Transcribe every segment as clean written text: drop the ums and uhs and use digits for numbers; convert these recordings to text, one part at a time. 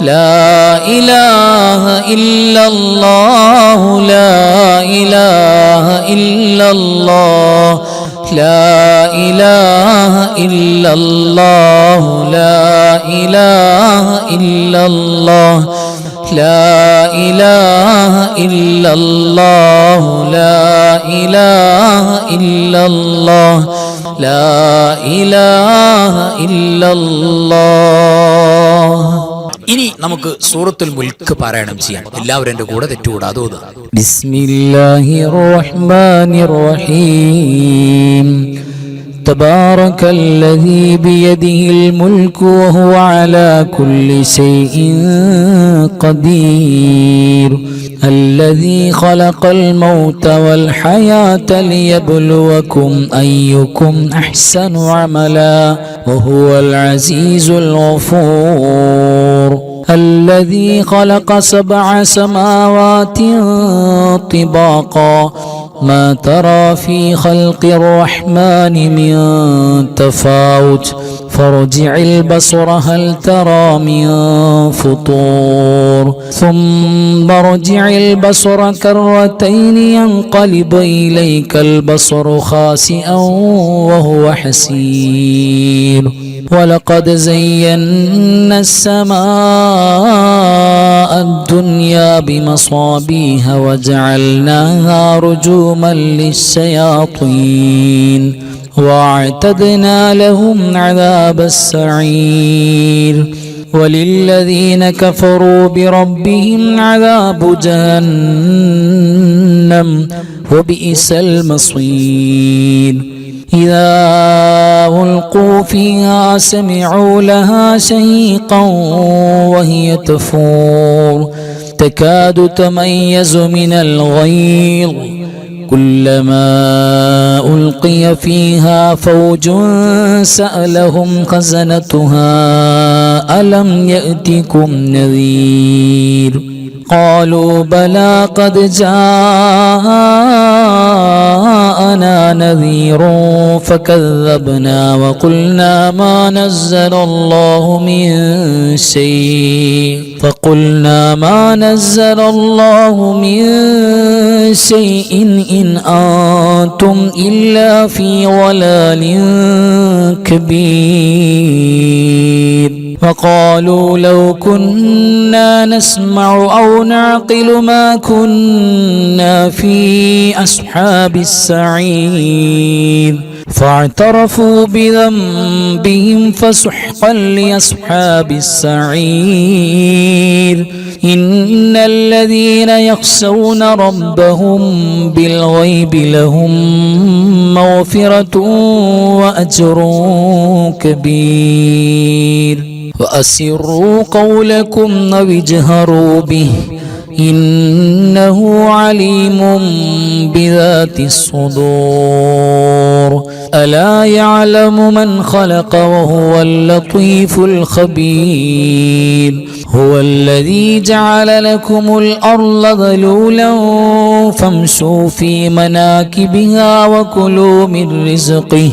لا إله إلا الله لا إله إلا الله لا إله إلا الله لا إله إلا الله لا إله إلا الله لا إله إلا الله لا إله إلا الله. ഇനി നമുക്ക് സൂറത്തുൽ മുൽക്ക് പാരായണം ചെയ്യാം. എല്ലാവരും എൻ്റെ കൂടെ തെറ്റുകൂടാതെ ഓതുക. ബിസ്മില്ലാഹിർ റഹ്മാനിർ റഹീം. تبارك الذي بيده الملك وهو على كل شيء قدير الذي خلق الموت والحياة ليبلوكم أيكم أحسن عملا وهو العزيز الغفور الذي خلق 7 سماوات طباقا ما ترى في خلق الرحمن من تفاوت فارجع البصر هل ترى من فطور ثم ارجع البصر كرتين ينقلب إليك البصر خاسئا وهو حسير ولقد زينا السماء الدنيا بمصابيح وجعلناها رجوما للشياطين واعتدنا لهم عذاب السعير وللذين كفروا بربهم عذاب جهنم وبئس المصير إذا ألقوا فيها سمعوا لها شهيقا وهي تفور تكاد تميز من الغيظ كلما ألقي فيها فوج سألهم خزنتها ألم يأتكم نذير قالوا بلى قد جاءنا نذير فكذبنا وقلنا ما نزل الله من شيء شيء إن أنتم إلا في ضلال كبير وقالوا لو كنا نسمع أو نعقل ما كنا في أصحاب السعير فاعترفوا بذنبهم فسحقا لأصحاب السعير إن الذين يخشون ربهم بالغيب لهم مغفرة وأجر كبير وأسروا قولكم أو اجهروا به إنه عليم بذات الصدور ألا يعلم من خلق وهو اللطيف الخبير هو الذي جعل لكم الأرض ذلولا فامشوا في مناكبها وكلوا من رزقه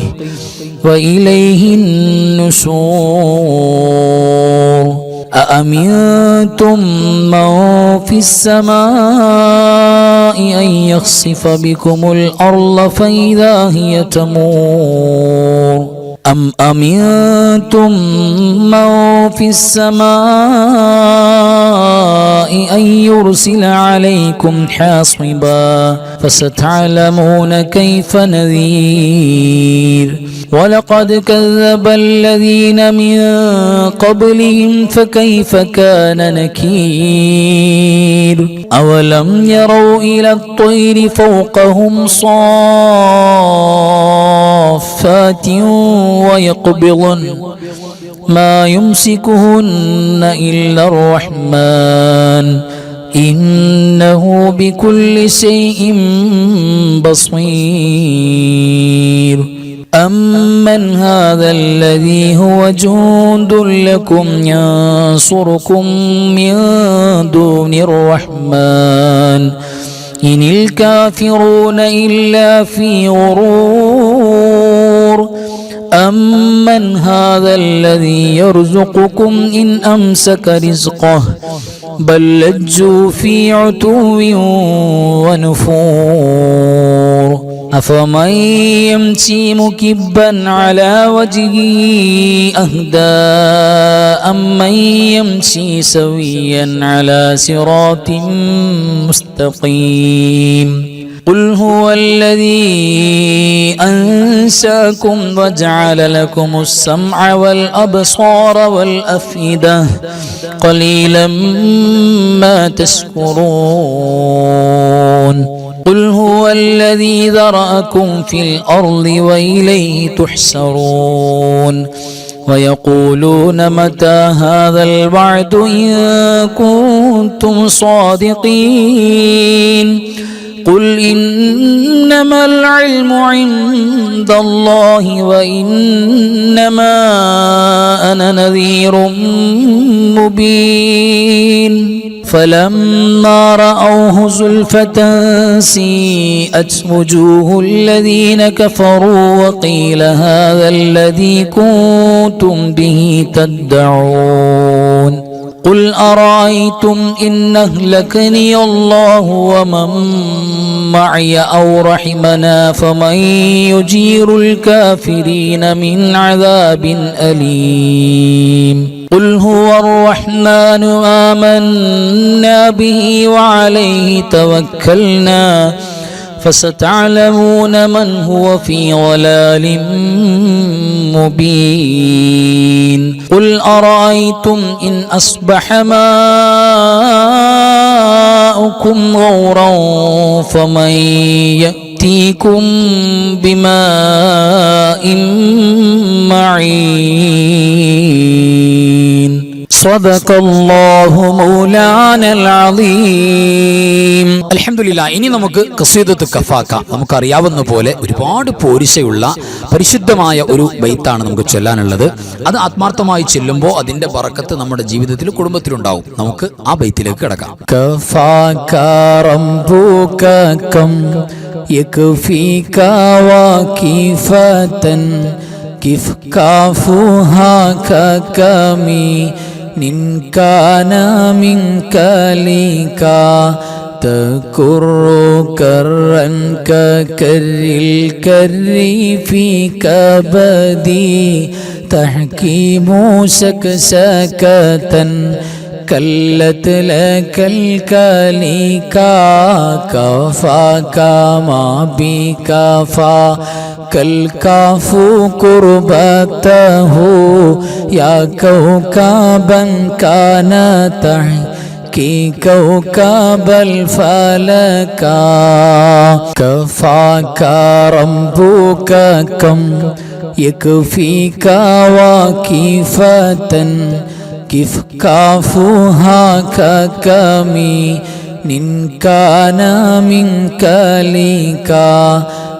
وإليه النشور أأمنتم من في السماء أن يخسف بكم الأرض فإذا هي تمور أم أمنتم من في السماء أن يرسل عليكم حاصبا فستعلمون كيف نذير ولقد كذب الذين من قبلهم فكيف كان نكير أولم يروا إلى الطير فوقهم صافات ويقبضن ما يمسكهن إلا الرحمن إنه بكل شيء بصير أمن هذا الذي هو جند لكم ينصركم من دون الرحمن إن الكافرون إلا في غرور أمن أمن هذا الذي يرزقكم إن أمسك رزقه بل لجوا في عتو ونفور أفمن يمشي مكبا على وجهه أهدى أمن يمشي سويا على صراط مستقيم قل هو الذي أنشأكم وجعل لكم السمع والأبصار والأفئدة قليلا ما تشكرون قل هو الذي ذرأكم في الأرض وإليه تحشرون ويقولون متى هذا الوعد إن كنتم صادقين قل إنما العلم عند الله وإنما أنا نذير مبين فلما رأوه زلفة سيئت وجوه الذين كفروا وقيل هذا الذي كنتم به تدعون قل أرأيتم إن أهلكني الله ومن معي أو رحمنا فمن يجير الكافرين من عذاب أليم قل هو الرحمن آمنا به وعليه توكلنا فستعلمون من هو في ضلال مبين قل أرأيتم إن أصبح ماؤكم غورا فمن يأتيكم بماء معين صدق الله مولانا العظيم അൽഹംദുലില്ലാ. ഇനി നമുക്ക് ഖസീദത്ത് കഫാക്ക, നമുക്കറിയാവുന്ന പോലെ ഒരുപാട് പോരിശയുള്ള പരിശുദ്ധമായ ഒരു ബൈത്താണ് നമുക്ക് ചൊല്ലാനുള്ളത്. അത് ആത്മാർത്ഥമായി ചെല്ലുമ്പോൾ അതിന്റെ ബറക്കത്ത് നമ്മുടെ ജീവിതത്തിൽ കുടുംബത്തിലുണ്ടാവും. നമുക്ക് ആ ബൈത്തിലേക്ക് കിടക്കാം. കഫാക റബ്ബുക കം യക്ഫീക വകിഫതൻ കിഫ് കാഫുഹാ കകമി നിൻ കാന മിൻക ലീകാ تكر كرا ككر الكر في كبدي تحكيم سكسكة كلت لك الكليكا كفاك ما بكفا كالكاف قربته يا كوكبا كان كي كوكب الفلكا كفاك ربك كم يكفيك واكفة كيف كافها ككمي نن كان منك ليكا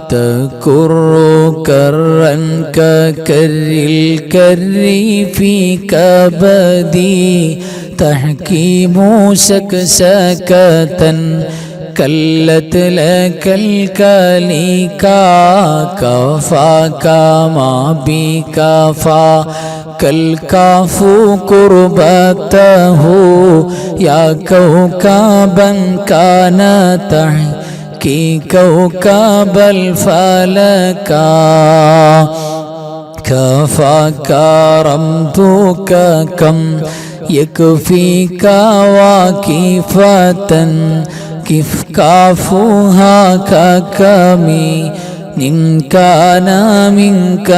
تكر كرا ككر الكر في كبدي تحكيم سكسكة كلت لك الكليكا كفاك ما بكفا كالكاف قربته يا كوكبا كان تحكي كوكب الفلكا كفاك ربك كم يكفيك واكفة كيف كافها ككمي نن كان منك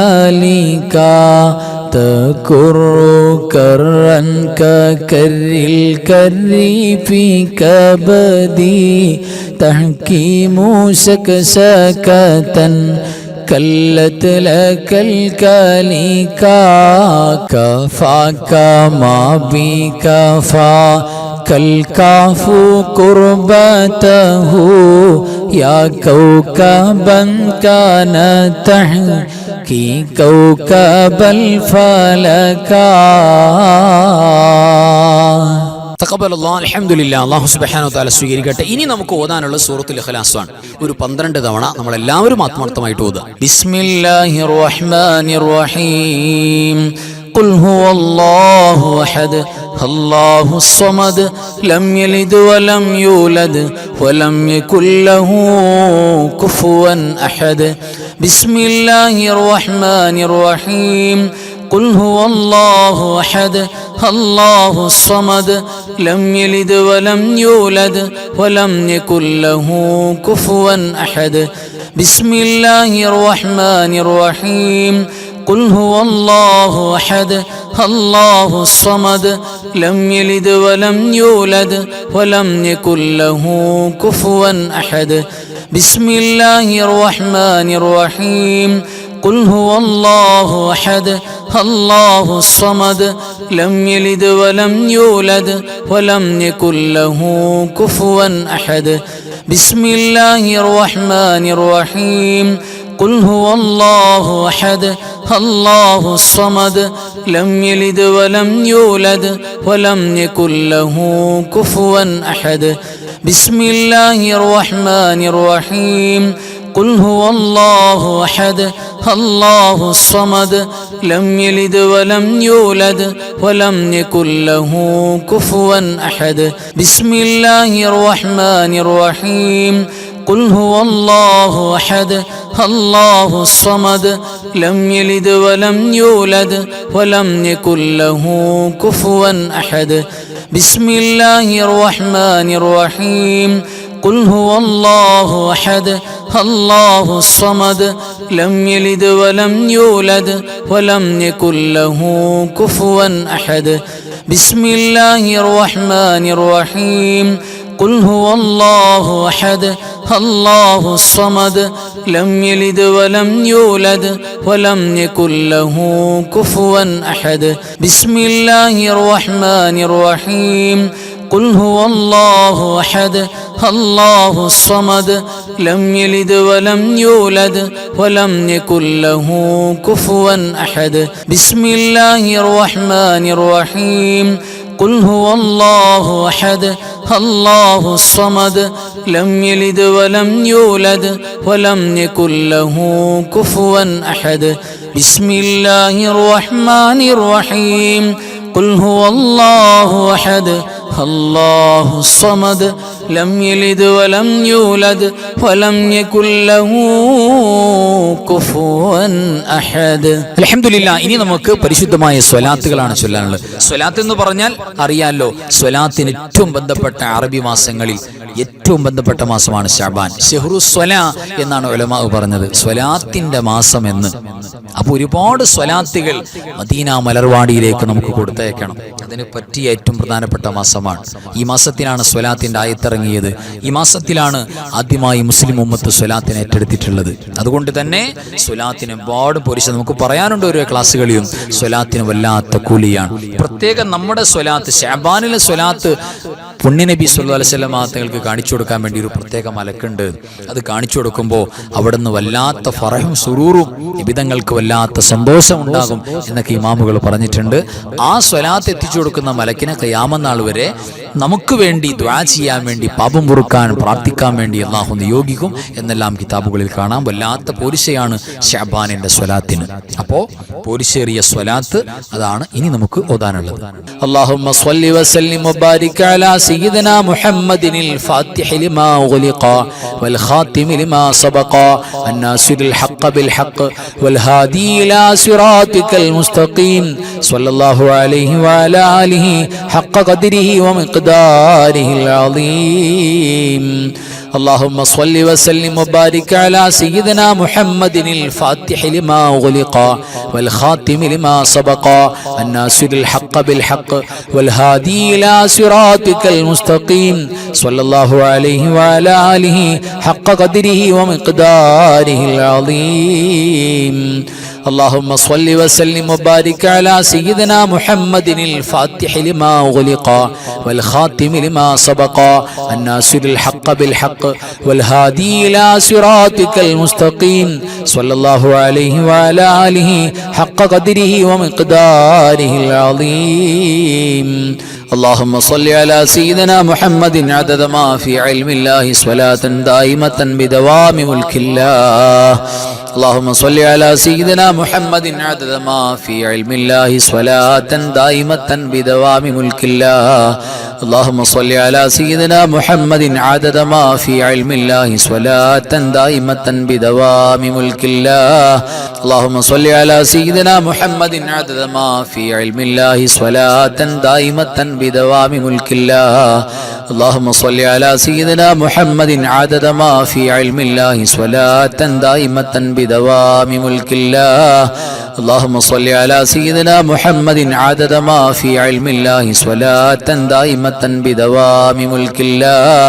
ليكا تكر كرا ككر الكر في كبدي تحكيم سكسكة كلت لك الكليكا كفاك ما بكفا كالكاف قربته يا كوكبا كان تحكي كوكب الفلكا തഖബ്ബലല്ലാഹു അൽഹംദുലില്ലാഹ്. അല്ലാഹു സുബ്ഹാനഹു വ തആല സ്വീകരിക്കട്ടെ. ഇനി നമുക്ക് ഓതാനുള്ള സൂറത്തുൽ ഇഖ്ലാസ് ആണ്. ഒരു 12 തവണ നമ്മൾ എല്ലാവരും ആത്മാർത്ഥമായിട്ട് ഓതുക. ബിസ്മില്ലാഹിർ റഹ്മാനിർ റഹീം. ഖുൽ ഹുവല്ലാഹു അഹദ് അല്ലാഹുസ് സമദ് ലം യലിദ് വലം യൂലദ് വലം യകുൽ ലഹു കുഫുവൻ അഹദ്. ബിസ്മില്ലാഹിർ റഹ്മാനിർ റഹീം. ഖുൽ ഹുവല്ലാഹു അഹദ് അല്ലാഹുസ് സമദ് ലം യലിദ് വലം യൂലദ് വലം യകുൽ ലഹു കുഫുവൻ അഹദ്. ബിസ്മില്ലാഹിർ റഹ്മാനിർ റഹീം. ഖുൽ ഹുവല്ലാഹു അഹദ് അല്ലാഹുസ് സമദ് ലം യലിദ് വലം യൂലദ് വലം യകുൽ ലഹു കുഫുവൻ അഹദ്. ബിസ്മില്ലാഹിർ റഹ്മാനിർ റഹീം. ഖുൽ ഹുവല്ലാഹു അഹദ് അല്ലാഹുസ് സമദ് ലം യലിദ് വലം യൂലദ് വലം യകുൽ ലഹു കുഫുവൻ അഹദ്. ബിസ്മില്ലാഹിർ റഹ്മാനിർ റഹീം. ഖുൽ ഹുവല്ലാഹു അഹദ് അല്ലാഹുസ് സമദ് ലം യലിദ് വലം യൂലദ് വലം യകുൽ ലഹു കുഫുവൻ അഹദ്. ബിസ്മില്ലാഹിർ റഹ്മാനിർ റഹീം. ഖുൽ ഹുവല്ലാഹു അഹദ് അല്ലാഹുസ് സമദ് ലം യലിദ് വലം യൂലദ് വലം യകുൽ ലഹു കുഫുവൻ അഹദ്. ബിസ്മില്ലാഹിർ റഹ്മാനിർ റഹീം. ഖുൽ ഹുവല്ലാഹു അഹദ് അല്ലാഹുസ് സമദ് ലം യലിദ് വലം യൂലദ് വലം യകുൽ ലഹു കുഫുവൻ അഹദ്. ബിസ്മില്ലാഹിർ റഹ്മാനിർ റഹീം. ഖുൽ ഹുവല്ലാഹു അഹദ് അല്ലാഹുസ് സമദ് ലം യലിദ് വലം യൂലദ് വലം യകുൽ ലഹു കുഫുവൻ അഹദ്. ബിസ്മില്ലാഹിർ റഹ്മാനിർ റഹീം. ഖുൽ ഹുവല്ലാഹു അഹദ് അല്ലാഹുസ് സമദ് ലം യലിദ് വലം യൂലദ് വലം യകുൽ ലഹു കുഫുവൻ അഹദ്. ബിസ്മില്ലാഹിർ റഹ്മാനിർ റഹീം. ഖുൽ ഹുവല്ലാഹു അഹദ് അല്ലാഹുസ് സമദ് ലം യലിദ് വലം യൂലദ് വലം യകുൽ ലഹു കുഫുവൻ അഹദ്. ബിസ്മില്ലാഹിർ റഹ്മാനിർ റഹീം. ഖുൽ ഹുവല്ലാഹു അഹദ് അല്ലാഹുസ് സമദ് ലം യലിദ് വലം യൂലദ് വലം യകുൽ ലഹു കുഫുവൻ അഹദ്. ബിസ്മില്ലാഹിർ റഹ്മാനിർ റഹീം. ഖുൽ ഹുവല്ലാഹു അഹദ് അല്ലാഹുസ് സമദ് ലം യലിദ് വലം യൂലദ് വലം യകുൽ ലഹു കുഫുവൻ അഹദ്. അൽഹംദുലില്ലാഹ്. ഇനി നമുക്ക് പരിശുദ്ധമായ സ്വലാത്തുകളാണ് ചൊല്ലാനുള്ളത്. സ്വലാത്ത് എന്ന് പറഞ്ഞാൽ അറിയാലോ, സ്വലാത്തിന് ഏറ്റവും ബന്ധപ്പെട്ട അറബി മാസങ്ങളിൽ ഏറ്റവും ബന്ധപ്പെട്ട മാസമാണ് ശഅബാൻ. ശഹ്റു സ്വലാ എന്നാണ് ഉലമാ പറഞ്ഞത്, സ്വലാത്തിന്റെ മാസം എന്ന്. അപ്പോൾ ഒരുപാട് സ്വലാത്തുകൾ മദീന മലർവാടിയിലേക്ക് നമുക്ക് കൊടുത്തയക്കണം. അതിന് പറ്റിയ ഏറ്റവും പ്രധാനപ്പെട്ട മാസമാണ് ഈ മാസത്തിലാണ് സ്വലാത്തിന്റെ ആയത്തിറങ്ങിയത്. ഈ മാസത്തിലാണ് ആദ്യമായി മുസ്ലിം ഉമ്മത്ത് സ്വലാത്തിനെ ഏറ്റെടുത്തിട്ടുള്ളത്. അതുകൊണ്ട് തന്നെ സ്വലാത്തിന് ഒരുപാട് പോരിശ നമുക്ക് പറയാനുണ്ട്. ഓരോ ക്ലാസ്സുകളിലും സ്വലാത്തിന് വല്ലാത്ത കൂലിയാണ്. പ്രത്യേകം നമ്മുടെ സ്വലാത്ത്, ശഅബാനിലെ സ്വലാത്ത് പുണ്യനബി സല്ലല്ലാഹു അലൈഹി വസല്ലം തങ്ങൾക്ക് കാണിച്ചു കൊടുക്കാൻ വേണ്ടി ഒരു പ്രത്യേക മലക്കുണ്ട്. അത് കാണിച്ചു കൊടുക്കുമ്പോൾ അവിടുന്ന് വല്ലാത്ത ഫറഹും സുറൂറും നിബിതങ്ങൾക്ക് വല്ലാത്ത സന്തോഷം ഉണ്ടാകും എന്നൊക്കെ ഇമാമുകൾ പറഞ്ഞിട്ടുണ്ട്. ആ സ്വലാത്ത് എത്തിച്ചു കൊടുക്കുന്ന മലക്കിനെ ഖിയാമത്ത് നാൾ വരെ നമുക്ക് വേണ്ടി ദുആ ചെയ്യാൻ വേണ്ടി, പാപം പൊറുക്കാൻ പ്രാർത്ഥിക്കാൻ വേണ്ടി അല്ലാഹു നിയോഗിക്കും എന്നെല്ലാം കിതാബുകളിൽ കാണാം. വല്ലാത്ത പോരിശയാണ് ശഅബാനിന്റെ സ്വലാത്തിന്. അപ്പോൾ പോരിശേറിയ സ്വലാത്ത് അതാണ് ഇനി നമുക്ക് ഓതാനുള്ളത്. അല്ലാഹുമ്മ സ്വല്ലി വസല്ലിം വബാരിക് അലാ സയ്യിദിനാ മുഹമ്മദിനിൽ ഫാത്തിഹി ലിമാ ഉഗ്ലിഖ വൽ ഖാതിമി ലിമാ സബഖ അന്നാസിറിൽ ഹഖ് ബിൽ ഹഖ് വൽ ഹാദി ഇലാ സിറാതികൽ മുസ്തഖീം സ്വല്ലല്ലാഹു അലൈഹി വഅലാ ആലിഹി ഹഖ് ഖദ്രിഹി വമിഖ്ദാരിഹിൽ അളീം. اللهم صل وسلم وبارك على سيدنا محمد الفاتح لما أغلق والخاتم لما سبق الناصر الحق بالحق والهادي إلى صراطك المستقيم صلى الله عليه وعلى آله حق قدره ومقداره العظيم. اللهم صل وسلم وبارك على سيدنا محمد الفاتح لما أغلق والخاتم لما سبق الناصر الحق بالحق والهادي إلى صراطك المستقيم صلى الله عليه وعلى آله حق قدره ومقداره العظيم. اللهم صل على سيدنا محمد عدد ما في علم الله صلاة دائمة بدوام ملك الله. اللهم صل على سيدنا محمد عدد ما في علم الله صلاة دائمة بدوام ملك الله. اللهم صل على سيدنا محمد عدد ما في علم الله صلاة دائمة بدوام ملك الله. اللهم صل على سيدنا محمد عدد ما في علم الله صلاة دائمة بدوام ملك الله. اللهم صل على سيدنا محمد عدد ما في علم الله صلاة دائمة بدوام ملك الله. اللهم صل على سيدنا محمد عدد ما في علم الله صلاة دائمة بدوام ملك الله.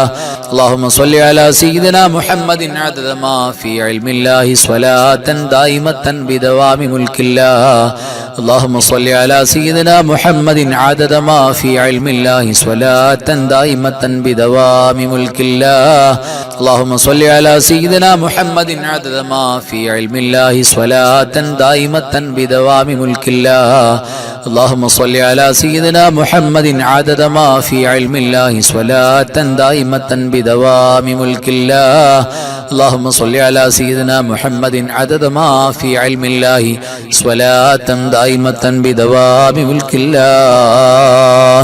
اللهم صل على سيدنا محمد عدد ما في علم الله صلاة دائمة بدوام ملك الله. اللهم صل على سيدنا محمد عدد ما في علم الله صلاة دائمة بدوام ملك الله. اللهم صل على سيدنا محمد عدد ما في علم الله صلاة دائمة بدوام ملك الله. اللهم صل على سيدنا محمد عدد ما في علم الله صلاة دائمة بدوام ملك الله. اللهم صل على سيدنا محمد عدد ما في علم الله صلاة دائمة بدوام ملك الله.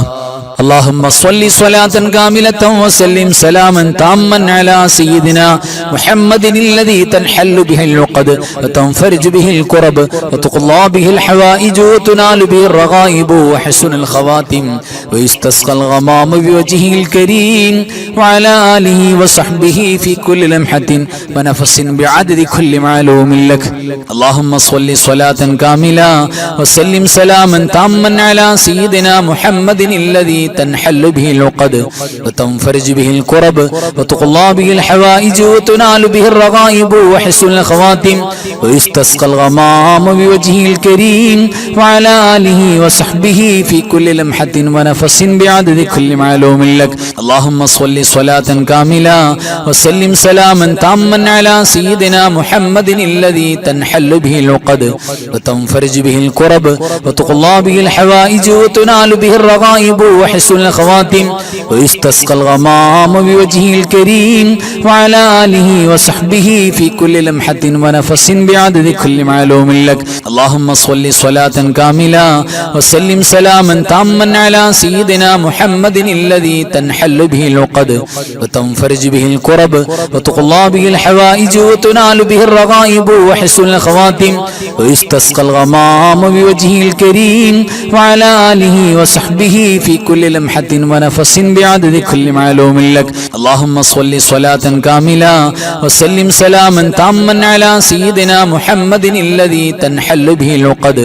اللهم صل صلاة كاملة وسلم سلاما تاما على سيدنا محمد الذي تنحل به العقد وتنفرج به الكرب وتقضى به الحوائج وتنال به الرغائب وحسن الخواتم ويستسقى الغمام بوجهه الكريم وعلى آله وصحبه في كل لمحة ونفس بعدد كل معلوم لك. اللهم صل صلاة كاملة وسلم سلاما تاما على سيدنا محمد الذي تنحل به العقد وتنفرج به الكرب وتقضى به الحوائج وتنال به الرغائب وحسن الخواتم ويستسقى الغمام بوجهه الكريم وعلى آله وصحبه في كل لمحة ونفس بعدد كل معلوم لك. اللهم صل صلاة كاملة وسلم سلاما تاما على سيدنا محمد الذي تنحل به العقد وتنفرج به الكرب وتقضى به الحوائج وتنال به الرغائب وحسن الخواتم ويستسقى الغمام بوجهه الكريم وعلى آله وصحبه في كل لمحة ونفس بعدد كل معلوم لك. اللهم صل صلاة كاملة وسلم سلاما تاما على سيدنا محمد الذي تنحل به العقد وتنفرج به الكرب وتقضى به الحوائج وتنال به الرغائب وحسن الخواتم ويستسقى الغمام بوجهه الكريم وعلى آله وصحبه في كل لمحة ونفس بعدد كل معلوم لك. اللهم صل صلاة كاملة وسلم سلاما تاما على سيدنا محمد الذي تنحل به العقد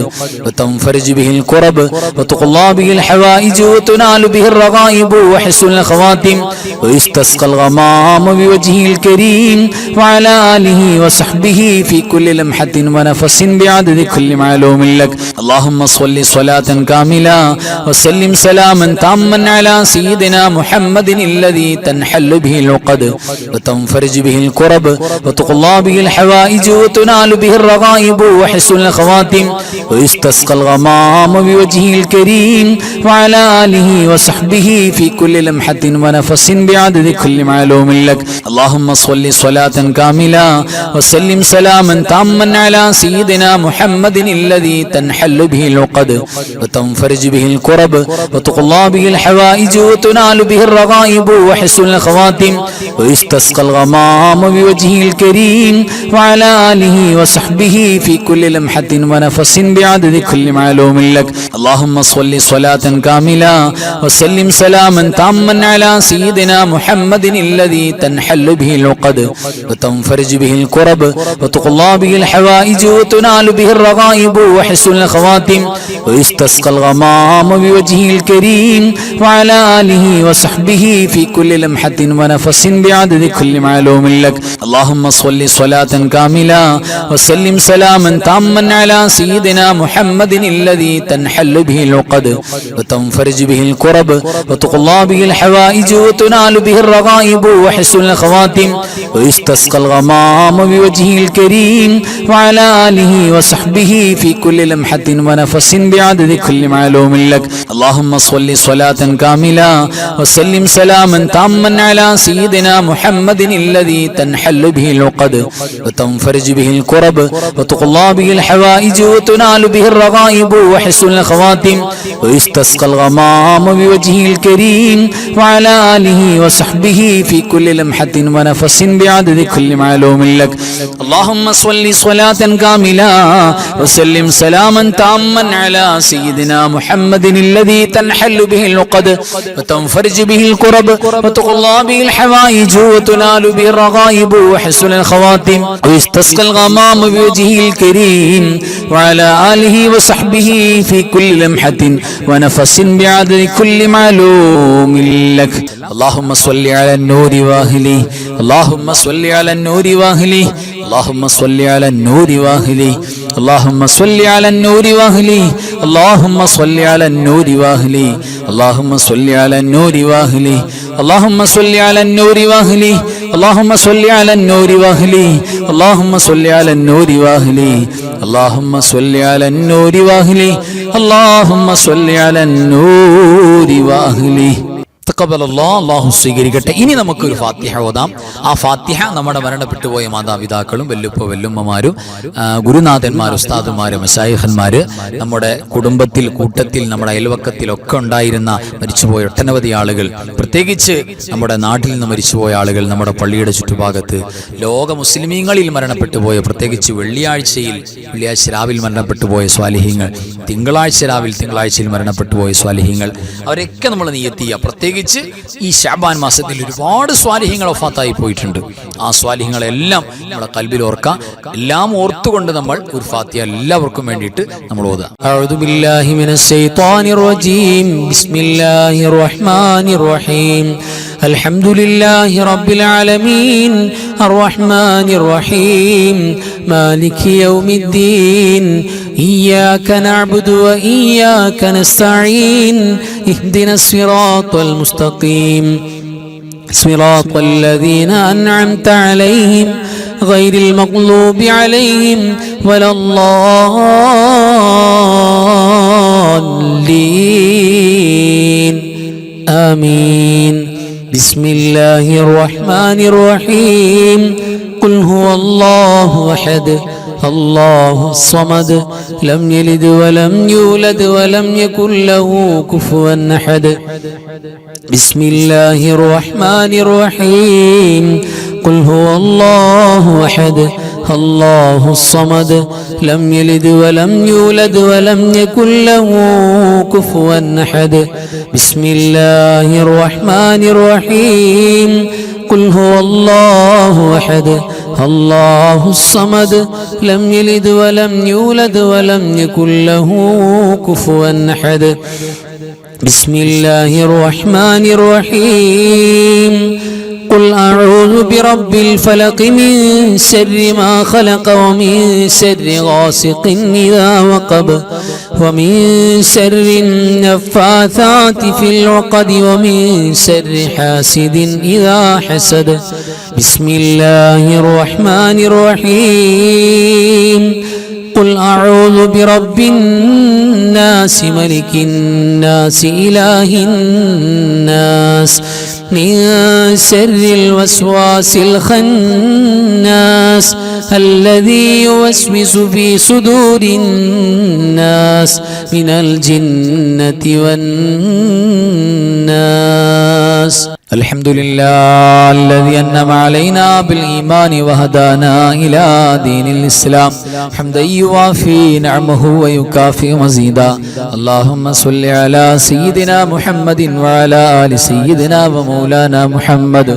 وتنفرج به الكرب وتقضى به الحوائج وتنال به الرغائب وحسن الخواتم ويستسقى الغمام بوجهه الكريم وعلى آله وصحبه في كل لمحة ونفس بعدد كل معلوم لك. اللهم صل صلاة كاملة وسلم سلاما تاما على سيدنا محمد الذي تنحل به العقد وتنفرج به الكرب وتقضى به الحوائج وتنال به الرغائب وحسن الخواتم ويستسقى الغمام بوجهه الكريم وعلى آله وصحبه في كل لمحة ونفس بعدد كل معلوم لك. اللهم صل صلاة كاملة وسلم سلاما تاما على سيدنا محمد الذي تنحل به العقد وتنفرج به الكرب وتقضى به الحوائج وتنال به الرغائب وحسن الخواتم ويستسقى الغمام بوجهه الكريم وعلى آله وصحبه في كل لمحة ونفس بعدد كل معلوم لك. اللهم صل صلاة كاملة وسلم سلاما تاما على سيدنا محمد الذي تنحل به العقد وتنفرج به الكرب وتقضى به الحوائج وتنال به الرغائب وحسن الخواتم ويستسقى الغمام بوجهه الكريم وعلى آله وصحبه في كل لمحة ونفس بعدد كل معلوم لك اللهم صل صلاة كاملة وسلم سلاما تاما على سيدنا محمد الذي تنحل به العقد وتنفرج به الكرب وتقضى به الحوائج وتنال به الرغائب وحسن الخواتم ويستسقى الغمام بوجهه الكريم وعلى آله وصحبه في كل لمحة ونفس بعدد كل معلوم لك اللهم صل صلاة كاملة وسلم سلاما تاما على سيدنا محمد الذي تنحل به العقد وتنفرج به الكرب وتقضى به الحوائج وتنال به الرغائب وحسن الخواتم ويستسقى الغمام بوجهه الكريم وعلى آله وصحبه في كل لمحة ونفس بعدد كل معلوم لك اللهم صل صلاة كاملة وسلم سلاما تاما على سيدنا محمد الذي تنحل به العقد وتنفرج به الكرب وتقضى به الحوائج وتنال به الرغائب وحسن الخواتم ويستسقى الغمام بوجهه الكريم وعلى آله وصحبه في كل لمحة ونفس بعدد كل معلوم لك اللهم صل على النور واهله اللهم صل على النور واهله اللهم صل على النور واهله اللهم صل على النور واهله اللهم صل على النور واهله اللهم صل على النور واهله اللهم صل على النور واهله اللهم صل على النور واهله اللهم صل على النور واهله اللهم صل على النور واهله اللهم صل على النور واهله അല്ലാഹു സ്വീകരിക്കട്ടെ. ഇനി നമുക്കൊരു ഫാത്തിഹ ഓതാം. ആ ഫാത്തിഹ നമ്മുടെ മരണപ്പെട്ടുപോയ മാതാപിതാക്കളും വല്ലുമ്മമാരും ഗുരുനാഥന്മാർ, ഉസ്താദുമാര്, മശായിഖന്മാര്, നമ്മുടെ കുടുംബത്തിൽ, കൂട്ടത്തിൽ, നമ്മുടെ അയൽവക്കത്തിലൊക്കെ ഉണ്ടായിരുന്ന മരിച്ചുപോയ ഒട്ടനവധി ആളുകൾ, പ്രത്യേകിച്ച് നമ്മുടെ നാട്ടിൽ നിന്ന് മരിച്ചുപോയ ആളുകൾ, നമ്മുടെ പള്ളിയുടെ ചുറ്റുഭാഗത്ത് ലോക മുസ്ലിമീങ്ങളിൽ മരണപ്പെട്ടുപോയ, പ്രത്യേകിച്ച് വെള്ളിയാഴ്ച രാവിൽ മരണപ്പെട്ടുപോയ സ്വാലിഹീങ്ങൾ, തിങ്കളാഴ്ചയിൽ മരണപ്പെട്ടുപോയ സ്വാലിഹീങ്ങൾ, അവരൊക്കെ നമ്മൾ നിയത്ത് ചെയ്യുക. പ്രത്യേകിച്ച് ഈ ശഅബാൻ മാസത്തിൽ ഒരുപാട് സ്വാലിഹീങ്ങൾ വഫാത്തായി പോയിട്ടുണ്ട്. ആ സ്വാലിഹീങ്ങളെല്ലാം നമ്മുടെ ഖൽബിൽ ഓർക്കാം. എല്ലാം ഓർത്തുകൊണ്ട് നമ്മൾ ഒരു ഫാത്തിഹ എല്ലാവർക്കും വേണ്ടിയിട്ട് നമ്മൾ ഓതാം. അഊദു ബില്ലാഹി മിനശ് ശൈത്വാനിർ റജീം. ബിസ്മില്ലാഹിർ റഹ്മാനിർ റഹീം. അൽഹംദുലില്ലാഹി റബ്ബിൽ ആലമീൻ അർറഹ്മാനിർ റഹീം മാലികി യൗമിദ്ദീൻ إياك نعبد وإياك نستعين اهدنا الصراط المستقيم صراط الذين أنعمت عليهم غير المغضوب عليهم ولا الضالين آمين بسم الله الرحمن الرحيم قل هو الله أحد الله الصمد لم يلد ولم يولد ولم يكن له كفوا أحد بسم الله الرحمن الرحيم قل هو الله أحد الله الصمد لم يلد ولم يولد ولم يكن له كفوا أحد بسم الله الرحمن الرحيم قل هو الله أحد الله الصمد لم يلد ولم يولد ولم يكن له كفوا أحد بسم الله الرحمن الرحيم قل أعوذ برب الفلق من شر ما خلق ومن شر غاسق إذا وقب ومن شر النفاثات في العقد ومن شر حاسد إذا حسد بسم الله الرحمن الرحيم قل أعوذ برب الناس ملك الناس إله الناس من شر الوسواس الخناس الذي يوسوس في صدور الناس من الجنة والناس الحمد لله الذي أنعم علينا بالإيمان وهدانا إلى دين الإسلام حمدا يوافي نعمه ويكافئ مزيدا اللهم صل على سيدنا محمد وعلى آل سيدنا ومولانا محمد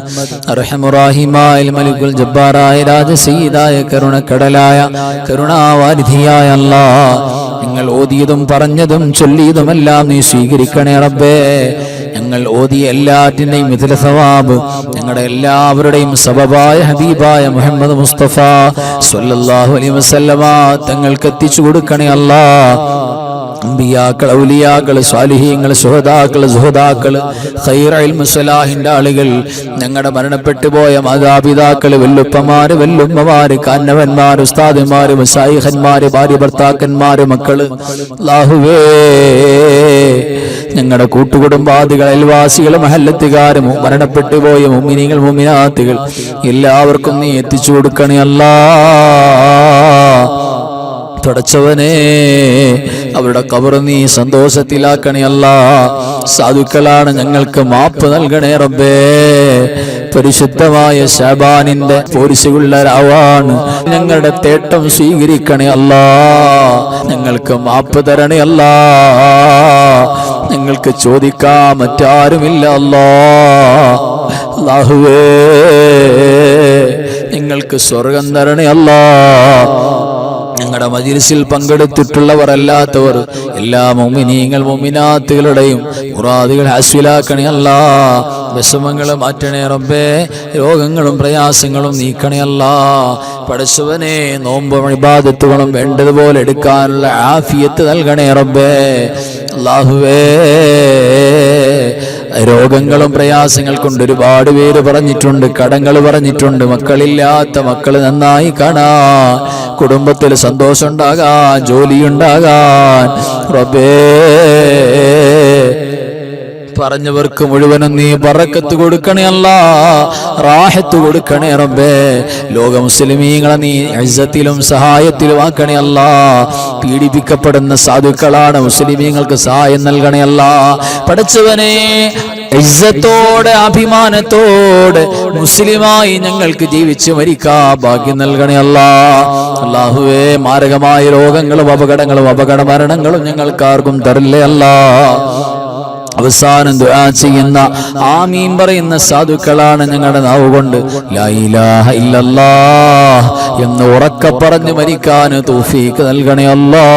أرحم الراحمين الملك الجبار راج سيداയ കരുണക്കടലായ കരുണാവാരിധിയായ അല്ലാഹ് ഞങ്ങൾ ഓതിയതും പറഞ്ഞതും ചൊല്ലിയതുമെല്ലാം നീ സ്വീകരിക്കണേ റബ്ബേ. ഞങ്ങൾ ഓതിയ എല്ലാറ്റിൻ്റെയും മിഥില സവാബ് ഞങ്ങളുടെ എല്ലാവരുടെയും സബബായ ഹബീബായ മുഹമ്മദ് മുസ്തഫ സ്വല്ലല്ലാഹു അലൈഹി വസല്ലമ തങ്ങൾക്ക് എത്തിച്ചു കൊടുക്കണേ അല്ലാ. അമ്പിയാക്കൾ, ഔലിയാക്കൾ, സ്വാലിഹീങ്ങൾ, ശുഹദാക്കൾ, സുഹദാക്കൾ, ഖൈർ ഇൽമു സ്വലാഹിന്റെ ആളുകൾ, ഞങ്ങളുടെ മരണപ്പെട്ടു പോയ മാതാപിതാക്കൾ, വെല്ലുപ്പമാര്, വെല്ലുമ്മമാര്, കാന്നവന്മാര്, ഉസ്താദന്മാര്, മശായിഖന്മാര്, ഭാര്യ ഭർത്താക്കന്മാര്, മക്കള്, അല്ലാഹുവേ ഞങ്ങളുടെ കൂട്ടുകുടുംബാദികൾ, അയൽവാസികൾ, മഹല്ലത്തുകാർ, മരണപ്പെട്ടു പോയ മുഅ്മിനീങ്ങൾ, മുഅ്മിനാത്തുകൾ എല്ലാവർക്കും നീ എത്തിച്ചു കൊടുക്കണേ അല്ലാ. പടച്ചവനെ അവരുടെ ഖബർ നീ സന്തോഷത്തിലാക്കണേ അല്ലാ. സാധുക്കളാണ്, ഞങ്ങൾക്ക് മാപ്പ് നൽകണേ റബ്ബേ. പരിശുദ്ധമായ ശഅബാനിന്റെ പോരിശുള്ള രാവാണ്, ഞങ്ങളുടെ തേട്ടം സ്വീകരിക്കണേ അല്ലാ. ഞങ്ങൾക്ക് മാപ്പ് തരണേ അല്ലാ. ഞങ്ങൾക്ക് ചോദിക്കാൻ മറ്റാരുമില്ല അല്ലാ. അല്ലാഹുവേ ഞങ്ങൾക്ക് സ്വർഗം തരണേ അല്ലാ. ഞങ്ങളുടെ മജ്‌ലിസിൽ പങ്കെടുത്തിട്ടുള്ളവർ അല്ലാത്തവർ എല്ലാ മുഅ്മിനീങ്ങൾ മുഅ്മിനാത്തുകളുടെയും മുറാദുകൾ ഹാസിലാക്കണേ അല്ലാ. വിഷമങ്ങൾ മാറ്റണേ റബ്ബേ. രോഗങ്ങളും പ്രയാസങ്ങളും നീക്കണേ അല്ലാ. പടച്ചവനെ നോമ്പും ഇബാദത്തുകളും വേണ്ടതുപോലെ എടുക്കാനുള്ള ആഫിയത്ത് നൽകണേ റബ്ബേ. അല്ലാഹുവേ രോഗങ്ങളും പ്രയാസങ്ങൾ കൊണ്ട് ഒരുപാട് പേര് പറഞ്ഞിട്ടുണ്ട്, കടങ്ങൾ പറഞ്ഞിട്ടുണ്ട്. മക്കളില്ലാത്ത മക്കൾ നന്നായി കാണാൻ, കുടുംബത്തിൽ സന്തോഷം ഉണ്ടാകാൻ, ജോലിയുണ്ടാകാൻ റബ്ബേ പറഞ്ഞവർക്ക് മുഴുവനും നീ ബറക്കത്ത് കൊടുക്കണേ അല്ലാ. റാഹത്ത് കൊടുക്കണേ റബ്ബേ. ലോക മുസ്ലിമീങ്ങളെ നീ ഇസ്സത്തിലും സഹായത്തിലും ആക്കണേ അല്ലാ. പീഡിപ്പിക്കപ്പെടുന്ന സാധുക്കളാണ്, മുസ്ലിമീങ്ങൾക്ക് സഹായം നൽകണേ അല്ലാ. പടച്ചവനെ ഇസ്സത്തോടെ അഭിമാനത്തോടെ മുസ്ലിമായി ഞങ്ങൾക്ക് ജീവിച്ച് മരിക്കാൻ ഭാഗ്യം നൽകണേ അല്ലാ. അല്ലാഹുവേ മാരകമായ രോഗങ്ങളും അപകടങ്ങളും അപകട മരണങ്ങളും ഞങ്ങൾക്കാർക്കും തരില്ലേ അല്ലാ. അവസാനം ദുആ ചെയ്യുന്ന ആമീൻ പറയുന്ന സാധുക്കളാണ് ഞങ്ങളുടെ നാവ് കൊണ്ട് ലാ ഇലാഹ ഇല്ലല്ലാഹ് എന്ന് ഉറക്കെ പറഞ്ഞു മരിക്കാൻ തൗഫീഖ് നൽകണേ അല്ലാ.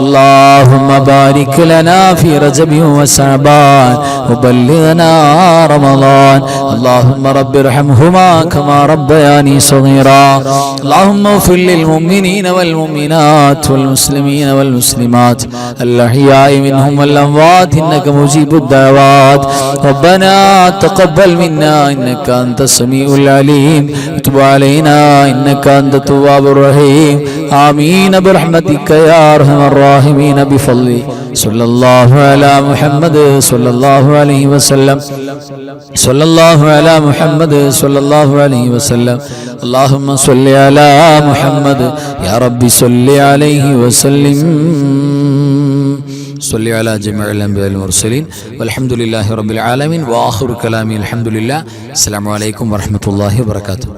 اللهم بارك لنا في رجب وشعبان وبلغنا رمضان. اللهم رب ارحمهما كما ربياني صغيرا. اللهم اغفر للمؤمنين والمؤمنات والمسلمين والمسلمات الأحياء منهم والأموات إنك مجيب الدعوات. ربنا تقبل منا إنك أنت السميع العليم وتب علينا إنك أنت التواب الرحيم. آمين برحمتك يا أرحم الراحمين بفضل صلى الله على محمد صلى الله عليه وسلم. صلى الله على محمد صلى الله عليه وسلم. اللهم صل على محمد يا رب صل عليه وسلم. صل على جميع الأنبياء والمرسلين والحمد لله رب العالمين. وآخر كلامي الحمد لله. السلام عليكم ورحمة الله وبركاته.